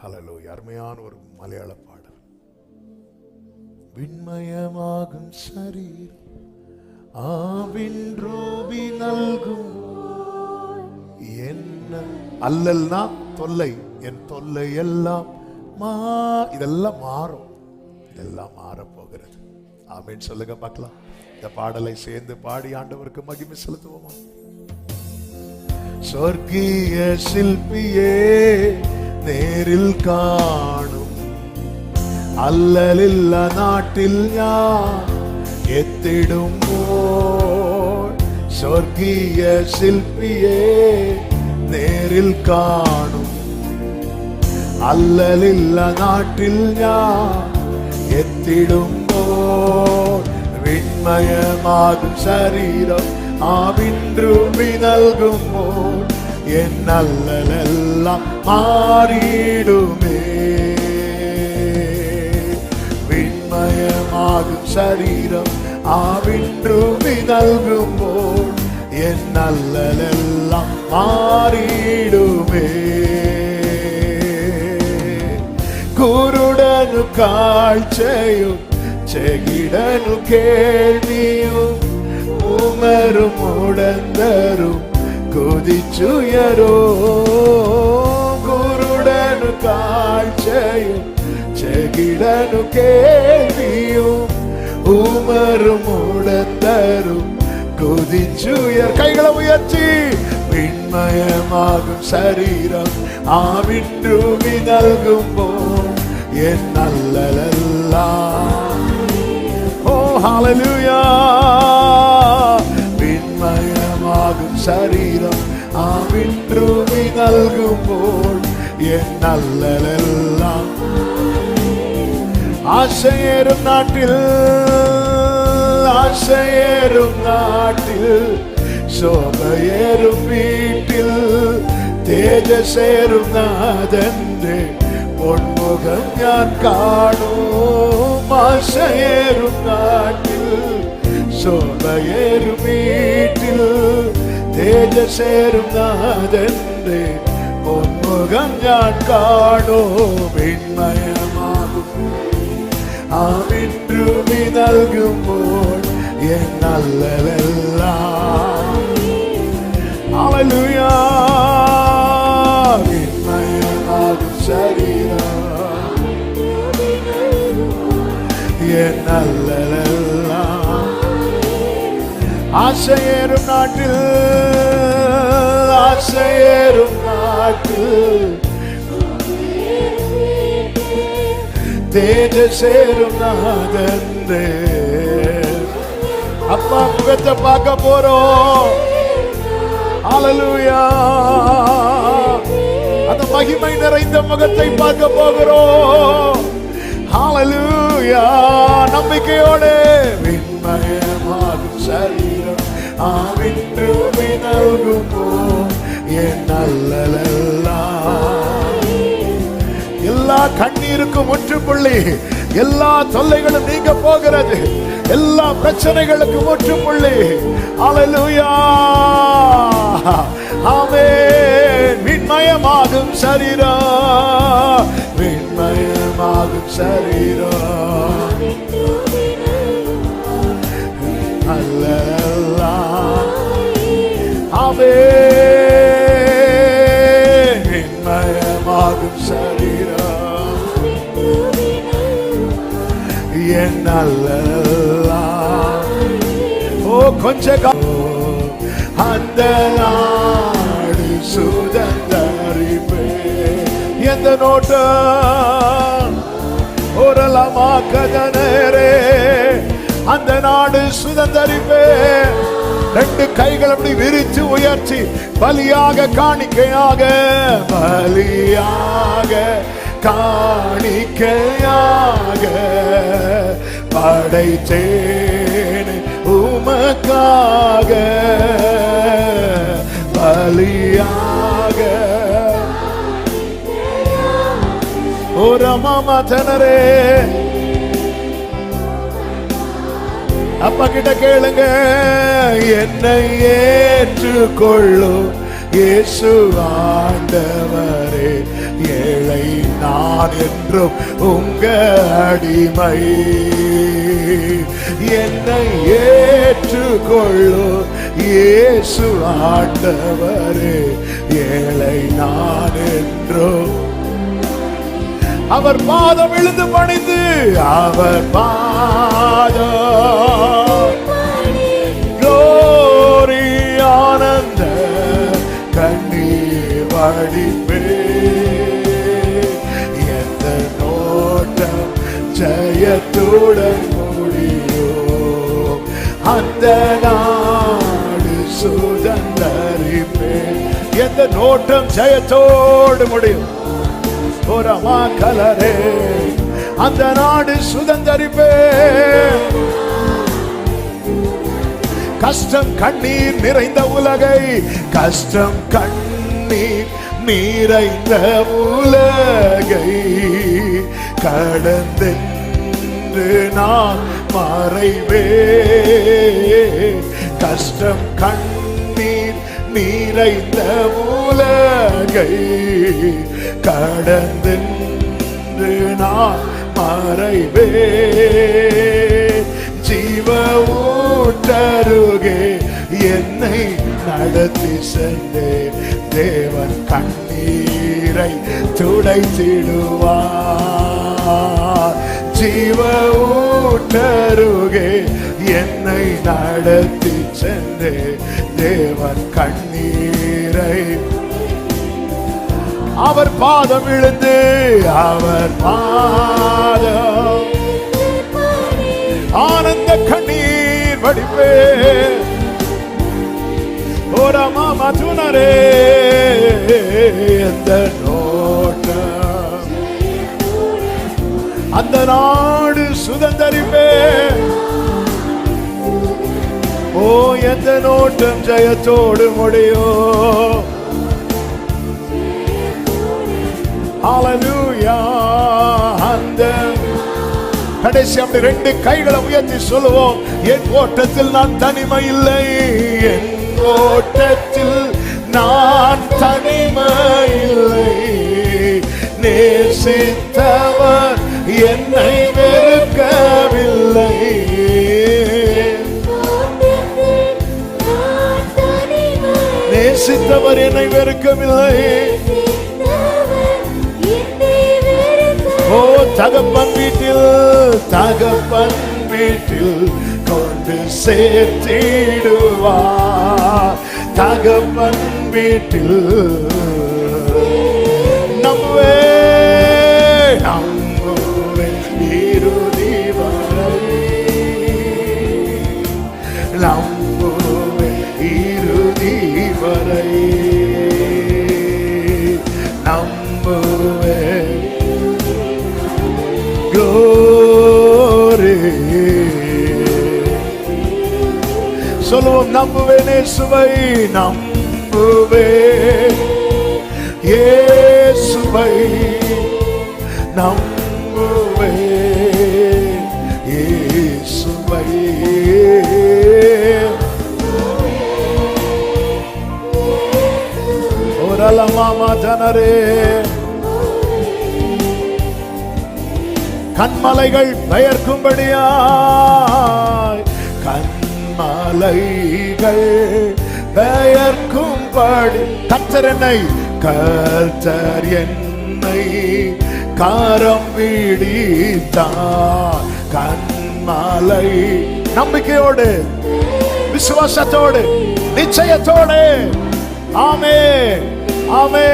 ஹல்லேலூயா. அருமையான ஒரு மலையாள பாடல். விண்மயமாகும் சரீரம் ஆவின் ரூபி நல்கும் என்ன அல்லல்னா தொல்லை, என் தொல்லை எல்லாம் இதெல்லாம் மாறும், இதெல்லாம் மாறப்போகிறது. ஆமென் சொல்லுங்க பார்க்கலாம். இந்த பாடலை சேர்ந்து பாடி ஆண்டவருக்கு மகிமை செலுத்துவோமா? சொர்க்கிய சிற்பியே நேரில் காணும் அல்லலில்ல நாட்டில் ஞான் எத்திடும் சொர்க்கிய சிற்பியே நேரில் காணும் அல்லலில்ல நாட்டில் ஞான் எத்திடும் விண்மயமாகும் சரீரம் ஆவின்றுமி நல்கும் என் அல்லலெல்லாம் மாறிடுமே. விண்மயமாகும் சரீரம் ஆவின்றுமி நல்கும் என் அல்லலெல்லாம் மாறிடுமே. குருடனு காഴ്ചയും ചെകിടനു കേൾവിയും ഉമരും ഉടന്തരും കൊതിച്ചുയരോ. കുരുടനു കാഴ്ചയും ചെകിടനു കേൾവിയും ഉമരും ഉടന്തരും കൊതിച്ചുയർ. കൈകളെ ഉയർത്തി വിണ്മയമാകും ശരീരം ആവിൻറുമി നൽകുമ്പോൾ എൻ നല്ലലെല്ലാം. ഓ ഹല്ലേലൂയ. വിണ്മയമാകും ശരീരം ആവിൻറുമി നൽകുമ്പോൾ എൻ നല്ലലെല്ലാം. ആശയേറും നാട്ടിൽ, ആശയേറും നാട്ടിൽ, ശോഭയേറും വീട്ടിൽ, തേജസ്സേറും നാഥന്റെ പൊന്മുഖം ഞാൻ കാണും. ആശയേറും നാട്ടിൽ, ശോഭയേറും വീട്ടിൽ, തേജസ്സേറും നാഥന്റെ പൊന്മുഖം ഞാൻ കാണും. വിണ്മയമാകും ആവിൻറുമി നൽകുമ്പോൾ എൻ നല്ലലെല്ലാം. ഹല്ലേലൂയ. വിണ്മയമാകും ശരീരം എൻ നല്ലലെല്ലാം. ആശയേറും നാട്ടിൽ, ആശയേറും നാട്ടിൽ, തേജസ്സേറും നാഥന്റെ. அப்பா முகத்தை பார்க்க போறோம். ஹல்லேலூயா. அந்த மகிமை நிறைந்த முகத்தை பார்க்க போகிறோம். ஹல்லேலூயா. நம்பிக்கையோடு விண்மயமாகும் சரீரம் ஆவின்றுமி நல்கும் என் நல்லலெல்லாம். எல்லா கண்ணீருக்கும் முற்றுப்புள்ளி, எல்லா தொல்லைகளும் நீங்க போகிறது, எல்லா பிரச்சனைகளுக்கும் முற்றுப்புள்ளி. ஹல்லேலூயா. ஆமென். விண்மயமாகும் சரீரம், விண்மயமாகும் சரீரம் அல்லெல்லாம். ஆமென். விண்மயமாகும் சரீரம் என் நல்லெல்லாம். ஓ கொஞ்ச அந்த நாடு சுதந்தரிப்பே. எந்த நோட்டம் ஓரலமாக்கதனரே. அந்த நாடு சுதந்தரிப்பே. ரெண்டு கைகள் அப்படி விரித்து உயர்த்தி பலியாக காணிக்கையாக, பலியாக காணிக்கையாக படைத்தேன் உமக்காக. பலியாக ஒரு மாமா தனரே. அப்பா கிட்ட கேளுங்க. என்னை ஏற்றுக்கொள்ளும் இயேசு ஆண்டவரே, ஏழை நான் என்றும் உங்க அடிமை. என்னை ஏற்றுக்கொள்ளு இயேசு ஆண்டவரே, ஏழை நான் என்றும். அவர் பாதம் விழுந்து பணிந்து, அவர் பாதம் glory ஆனந்த கண்ணீர் வடிப்பே. எந்த நோட்டம் ஜெயத்துடன் முடியும், அந்த நாடு சுதந்தரிப்பே. எந்த நோட்டம் ஜெயத்தோடு முடியும், கலரே, அந்த நாடு சுதந்தரிப்பே. கஷ்டம் கண்ணீர் நிறைந்த உலகை, கஷ்டம் கண்ணீர் நிறைந்த உலகை கடந்தென்று நான் மறைவே. கஷ்டம் கண்ணீர் நிறைந்த உலகை கடந்தென்று நான் மறைவே. ஜீவ ஊற்றருகே என்னை நடத்தி சென்றே, தேவன் கண்ணீரை துடைத்திடுவார். ஜீவ ஊற்றருகே என்னை நடத்தி சென்றே, தேவன் கண்ணீரை. அவர் பாதம் விழுந்து, அவர் பாதம் ஆனந்த கண்ணீர் வடிப்பே. ஓரமா மதுனரே, அந்த நோட்டம் அந்த நாடு சுதந்தரிப்பே. ஓ எந்த நோட்டம் ஜெயத்தோடு முடியும். ஹல்லேலூயா. அந்த கடைசி அப்படி ரெண்டு கைகளை உயர்த்தி சொல்லுவோம், என் ஓட்டத்தில் நான் தனிமை இல்லை, என் ஓட்டத்தில் நான் தனிமை இல்லை. நேசித்தவர் என்னை வெறுக்கவில்லை. நேசித்தவர் என்னை வெறுக்கவில்லை. ஓ தகப்பன் வீட்டில், தகப்பன் வீட்டில் கொண்டு சேர்த்திடுவார். தகப்பன் வீட்டில் நம்புவே நம்புவே இறுதி வரை, நம்புவே இறுதி வரை, நம்புவே glory. சொல்லுவோம், நம்புவேன் இயேசுவை, நம்புவேன் இயேசுவை, நம்புவேன் இயேசுவை. ஓரல மாமா ஜனரே, கண்மலைகள் பெயர்க்கும்படியாய், கண்மலைகள் பெயர்க்கும்படி கர்த்தர் என்னை, கர்த்தர் என்னை காரம் பிடித்தார். கண்மலை நம்பிக்கையோடு, விசுவாசத்தோடு, நிச்சயத்தோடு, ஆமே ஆமே,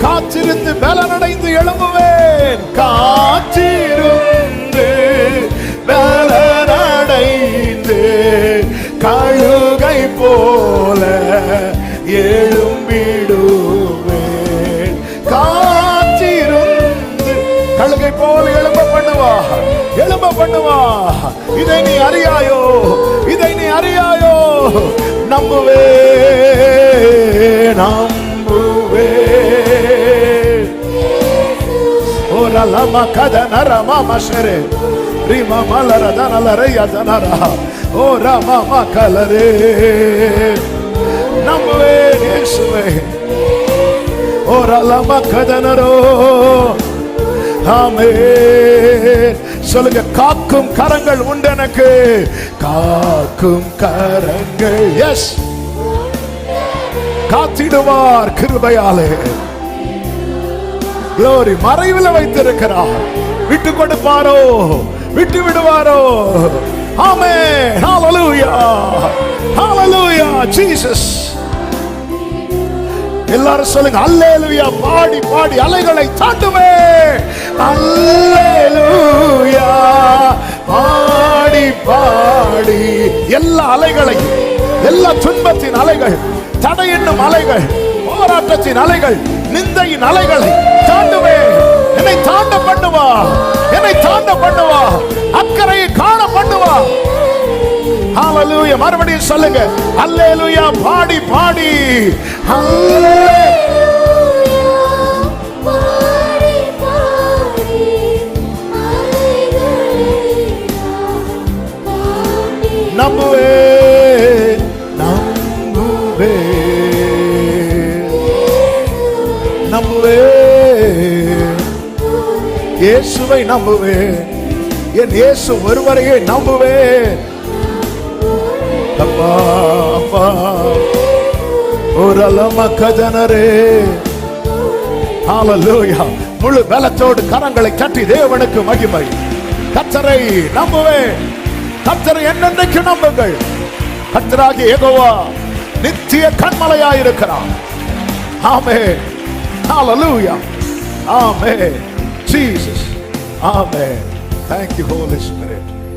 காத்திருந்து பலனடைந்து எழும்புவேன். காத்திருந்து பலனடைந்து கழுகை போல எழும்பிடுவேன். காத்திருந்து கழுகை போல எழும்ப பண்ணுவா, எழும்ப பண்ணுவா. இதை நீ அறியாயோ, இதை நீ அறியாயோ. நம்புவே நம்புவே. ஓரலமா கதனரமா மஷரே ரிமா மலரதனலரையா தனரா. ஓரமா கலரே நம்புவே இயேசுவே. ஓரலம கதனரோ. ஆமென். சொல்லுங்க, காக்கும் கரங்கள் உண்டு எனக்கு. காக்கும் கரங்கள். எஸ், காத்திடுவார் கிருபையாலே. Glory. மறைவில் வைத்திருக்கிறார். விட்டு கொடுப்பாரோ, விட்டு விடுவாரோ? ஆமென். ஹalleluya, ஹalleluya, ஜீசஸ். எல்லாரும் சொல்லுங்க, அல்லேலூயா. பாடி பாடி அலைகளை தாண்டுவே. அல்லேலூயா. பாடி பாடி எல்லா அலைகளை, எல்லா துன்பத்தின் அலைகள், தடை என்னும் அலைகள், போராட்டத்தின் அலைகள், நிந்தையின் அலைகளை தாண்டுவே. என்னை தாண்ட பண்ணுவா, என்னை தாண்ட பண்ணுவா, அக்கறையை காண பண்ணுவா. ஹalleluya. மறுபடியும் சொல்லுங்க, அல்லேலூயா. பாடி பாடி நம்புவே நம்புவே நம்புவே. இயேசுவை நம்புவே. என் இயேசு ஒருவரையே நம்புவே. அப்பா அப்பா ஓரலம கதனரே. ஹalleluya. முழு பலத்தோடு கரங்களை தட்டி தேவனுக்கு மகிமை. கர்த்தரை நம்புவேன். கர்த்தரை என்னென்னைக்கு நம்புங்கள். கர்த்தராகிய யெகோவா நித்திய கன்மலையாயிருக்கிறார். ஆமென். ஹalleluya. ஆமென். Jesus. Amen. Thank you, Holy Spirit.